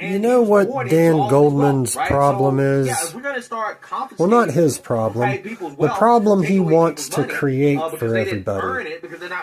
You know what Dan Goldman's problem is? Well, not his problem. The problem he wants to create for everybody.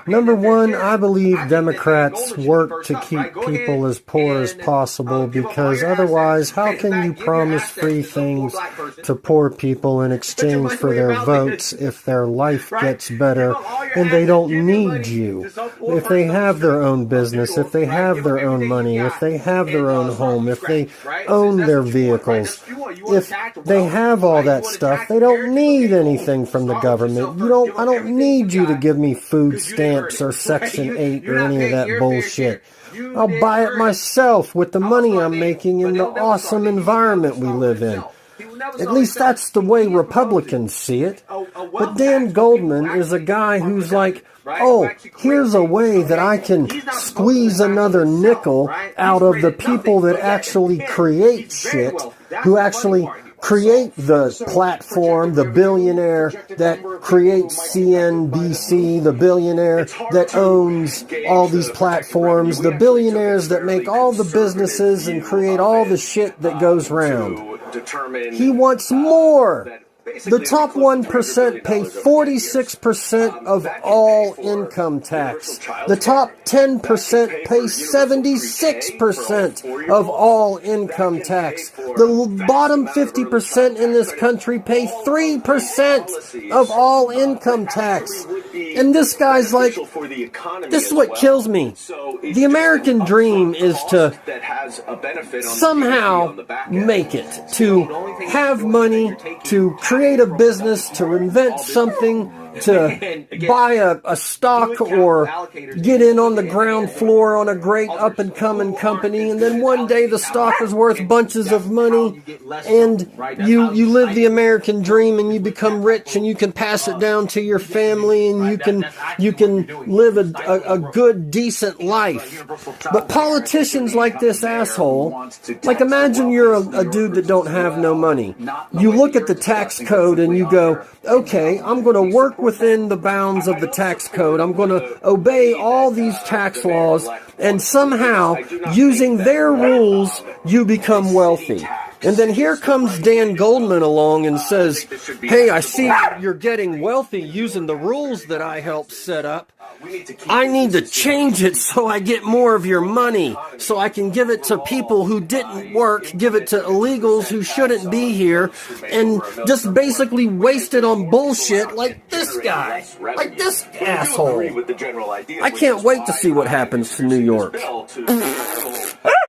Number one, I believe Democrats work to keep people as poor as possible because otherwise, how can you promise free things to poor people in exchange for their votes if their life gets better and they don't need you? If they have their own business, if they have their own money, if they have their own home, if they own their vehicles, if they have all that stuff, they don't need anything from the government. I don't need you to give me food stamps or Section 8 or any of that bullshit. I'll buy it myself with the money I'm making in the awesome environment we live in. At least that's the way Republicans see it. But Dan Goldman is a guy who's like, oh, here's a way that I can squeeze another nickel out of the people that actually create shit, who actually create the platform, the billionaire that creates CNBC, the billionaire that owns all these platforms, the billionaires that make all the businesses and create all the shit that goes round. He wants more. The top 1% pay 46% of all income tax. The top 10% pay 76% of all income tax. The bottom 50% in this country pay 3% of all income tax. And this guy's like, this is what kills me. The American dream is to somehow make it, to have money, to create a business, to invent something, to buy a stock or get in on the ground floor on a great up-and-coming company, and then one day the stock is worth bunches of money, and you live the American dream, and you become rich, and you can pass it down to your family, and you can live a good, decent life. But politicians like this asshole, like imagine you're a dude that don't have no money. You look at the tax code and you go, okay, I'm going to work within the bounds of the tax code. I'm going to obey all these tax laws, and somehow, using their rules, you become wealthy. And then here comes Dan Goldman along and says, hey, I see you're getting wealthy using the rules that I helped set up. I need to change it so I get more of your money, so I can give it to people who didn't work, give it to illegals who shouldn't be here, and just basically waste it on bullshit like this guy, like this asshole. I can't wait to see what happens to New York.